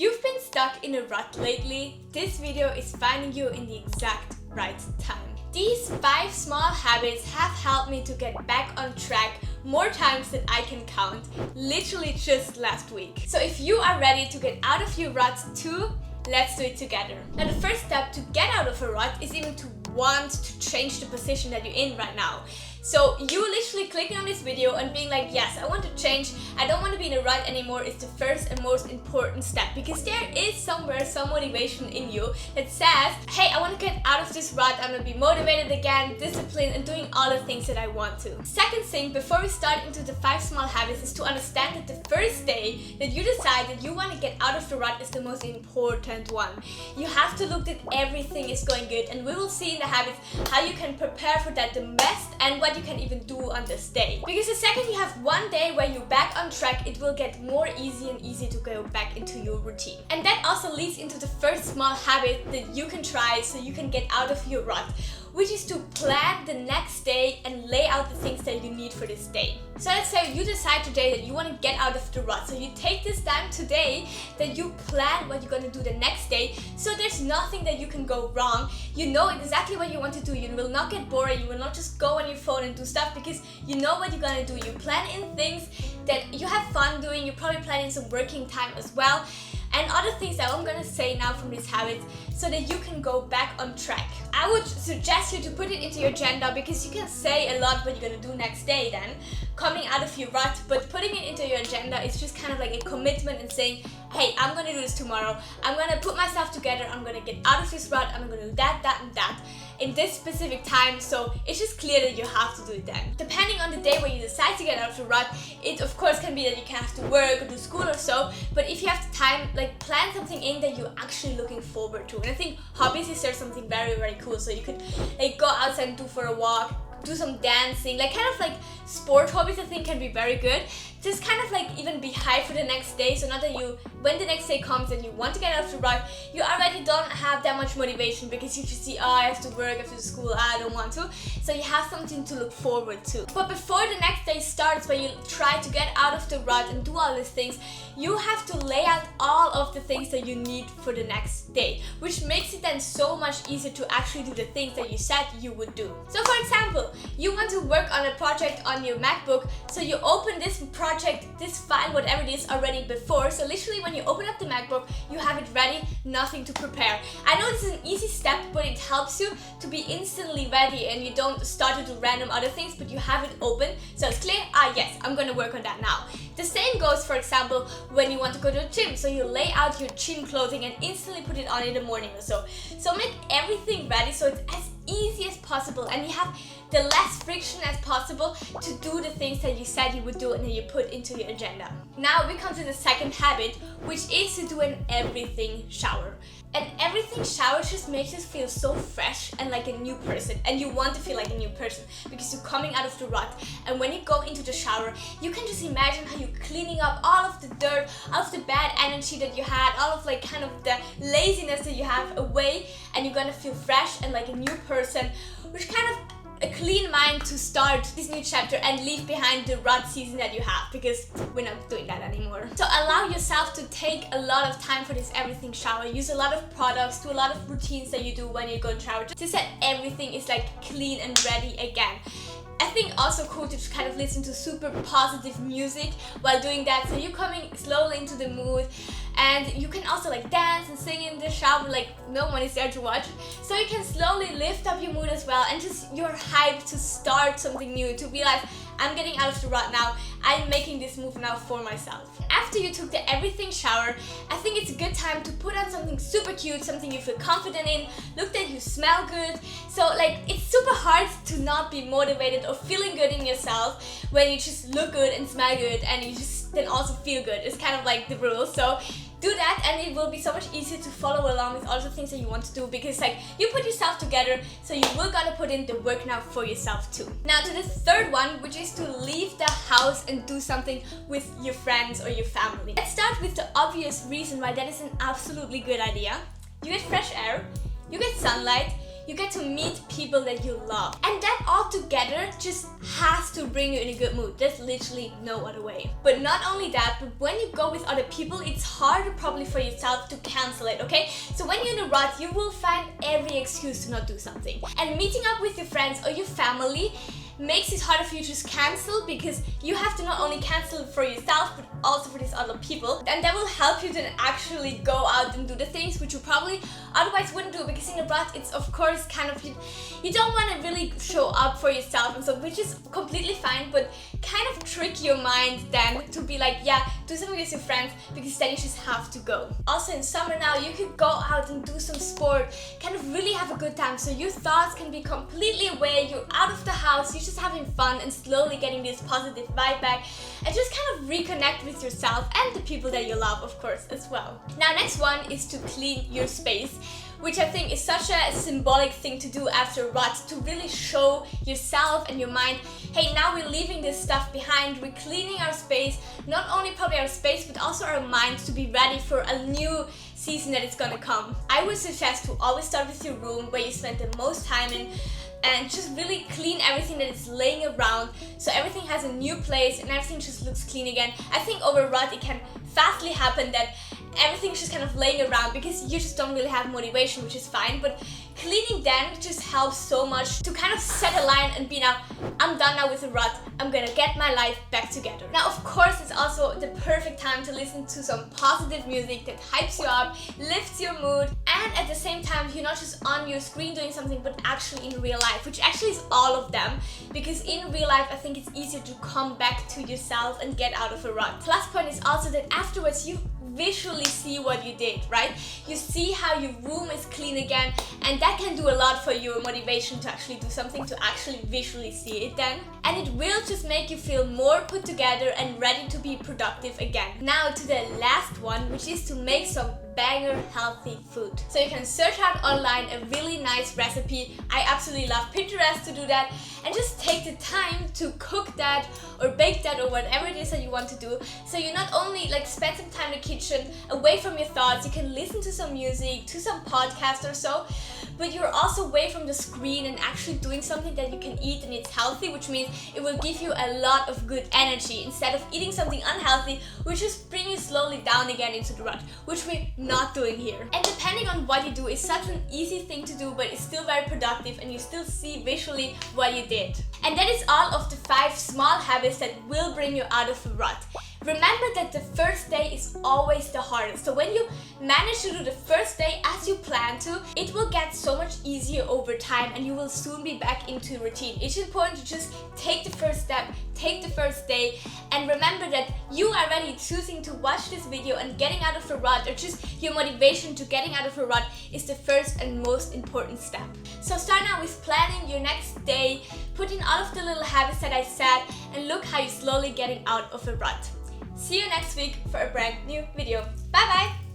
you've been stuck in a rut lately, this video is finding you in the exact right time. These 5 small habits have helped me to get back on track more times than I can count, literally just last week. So if you are ready to get out of your ruts too, let's do it together. Now the first step to get out of a rut is even to want to change the position that you're in right now. So you literally clicking on this video and being like, yes, I want to change, I don't want to be in a rut anymore, is the first and most important step, because there is somewhere some motivation in you that says, hey, I want to get out of this rut, I'm going to be motivated again, disciplined, and doing all the things that I want to. Second thing, before we start into the 5 small habits, is to understand that the first day that you decide that you want to get out of the rut is the most important one. You have to look that everything is going good, and we will see in the habits how you can prepare for that the best and what you can even do on this day. Because the second you have one day where you're back on track, it will get more easy and easy to go back into your routine. And that also leads into the first small habit that you can try so you can get out of your rut, which is to plan the next day and lay out the things that you need for this day. So let's say you decide today that you want to get out of the rut. So you take this time today that you plan what you're going to do the next day, so there's nothing that you can go wrong. You know exactly what you want to do. You will not get bored. You will not just go on your phone and do stuff, because you know what you're going to do. You plan in things that you have fun doing. You probably plan in some working time as well, and other things that I'm gonna say now from these habits, so that you can go back on track. I would suggest you to put it into your agenda, because you can say a lot what you're gonna do next day then, coming out of your rut, but putting it into your agenda is just kind of like a commitment and saying, hey, I'm gonna do this tomorrow, I'm gonna put myself together, I'm gonna get out of this rut, I'm gonna do that, that, and that in this specific time, so it's just clear that you have to do it then. Depending on the day where you decide to get out of the rut, it of course can be that you can have to work or do school or so, but if you have the time, like plan something in that you're actually looking forward to. And I think hobbies is there something very, very cool, so you could like go outside and do for a walk, do some dancing, like kind of like sport hobbies I think can be very good. Just kind of like even be hyped for the next day, so not that you, when the next day comes and you want to get out of the rut, you already don't have that much motivation, because you just see, oh, I have to work, I have to do school, I don't want to. So you have something to look forward to. But before the next day starts, where you try to get out of the rut and do all these things, you have to lay out all of the things that you need for the next day, which makes it then so much easier to actually do the things that you said you would do. So for example, you want to work on a project on your MacBook, so you open this project, this file, whatever it is, already before. So literally when you open up the MacBook, you have it ready, nothing to prepare. I know this is an easy step, but it helps you to be instantly ready, and you don't start to do random other things, but you have it open, so it's clear, yes, I'm gonna work on that now. The same goes, for example, when you want to go to the gym, so you lay out your gym clothing and instantly put it on in the morning or so. So make everything ready so it's as easy as possible, and you have the less friction as possible to do the things that you said you would do and that you put into your agenda. Now we come to the second habit, which is to do an everything shower. An everything shower just makes you feel so fresh and like a new person, and you want to feel like a new person because you're coming out of the rut. And when you go into the shower, you can just imagine how you're cleaning up all of the dirt, all of the bad energy that you had, all of like kind of the laziness that you have away, and you're gonna feel fresh and like a new person, which kind of a clean mind to start this new chapter and leave behind the rut season that you have, because we're not doing that anymore. So allow yourself to take a lot of time for this everything shower. Use a lot of products, do a lot of routines that you do when you go to shower, just that everything is like clean and ready again. I think also cool to just kind of listen to super positive music while doing that, so you're coming slowly into the mood, and you can also like dance and sing in the shower, like no one is there to watch, so you can slowly lift up your mood as well, and just you're hyped to start something new, to be like, I'm getting out of the rut now, I'm making this move now for myself. After you took the everything shower, I think it's a good time to put on something super cute, something you feel confident in, look that you smell good. So like, it's super hard to not be motivated or feeling good in yourself when you just look good and smell good, and you just then also feel good. It's kind of like the rule. So do that, and it will be so much easier to follow along with all the things that you want to do, because like you put yourself together, so you will gotta put in the work now for yourself too. Now to the third one, which is to leave the house and do something with your friends or your family. Let's start with the obvious reason why that is an absolutely good idea. You get fresh air, you get sunlight, you get to meet people that you love. And that all together just has to bring you in a good mood. There's literally no other way. But not only that, but when you go with other people, it's harder probably for yourself to cancel it, okay? So when you're in a rut, you will find every excuse to not do something. And meeting up with your friends or your family makes it harder for you to just cancel, because you have to not only cancel for yourself but also for these other people, and that will help you to actually go out and do the things which you probably otherwise wouldn't do, because in a rut it's of course kind of, you don't want to really show up for yourself and so, which is completely fine, but kind of trick your mind then to be like, yeah, do something with your friends, because then you just have to go. Also in summer now, you could go out and do some sport, kind of really have a good time, so your thoughts can be completely away, you're out of the house, you're just having fun and slowly getting this positive vibe back, and just kind of reconnect with yourself and the people that you love, of course, as well. Now, next one is to clean your space, which I think is such a symbolic thing to do after a rut, to really show yourself and your mind, hey, now we're leaving this stuff behind, we're cleaning our space, not only probably our space, but also our minds, to be ready for a new season that is gonna come. I would suggest to always start with your room, where you spend the most time in, and just really clean everything that is laying around, so everything has a new place and everything just looks clean again. I think over a rut it can fastly happen that everything's just kind of laying around because you just don't really have motivation, which is fine, but cleaning then just helps so much to kind of set a line and be now, I'm done now with the rut, I'm gonna get my life back together. Now, of course, it's also the perfect time to listen to some positive music that hypes you up, lifts your mood, and at the same time, you're not just on your screen doing something, but actually in real life, which actually is all of them, because in real life, I think it's easier to come back to yourself and get out of a rut. Plus point is also that afterwards, you visually see what you did, right? You see how your room is clean again, and that can do a lot for your motivation to actually do something, to actually visually see it then. And it will just make you feel more put together and ready to be productive again. Now to the last one, which is to make some banger healthy food. So you can search out online a really nice recipe. I absolutely love Pinterest to do that, and just take the time to cook that or bake that or whatever it is that you want to do. So you not only like spend some time in the kitchen away from your thoughts, you can listen to some music, to some podcast or so, but you're also away from the screen and actually doing something that you can eat and it's healthy, which means it will give you a lot of good energy instead of eating something unhealthy, which just bring you slowly down again into the rut, which we're not doing here. And depending on what you do, it's such an easy thing to do, but it's still very productive and you still see visually what you did. And that is all of the 5 small habits that will bring you out of a rut. Remember that the first day is always the hardest. So when you manage to do the first day as you plan to, it will get so much easier over time and you will soon be back into routine. It's important to just take the first step, take the first day, and remember that you are already choosing to watch this video and getting out of a rut, or just your motivation to getting out of a rut, is the first and most important step. So start now with planning your next day, put in all of the little habits that I said, and look how you're slowly getting out of a rut. See you next week for a brand new video. Bye bye!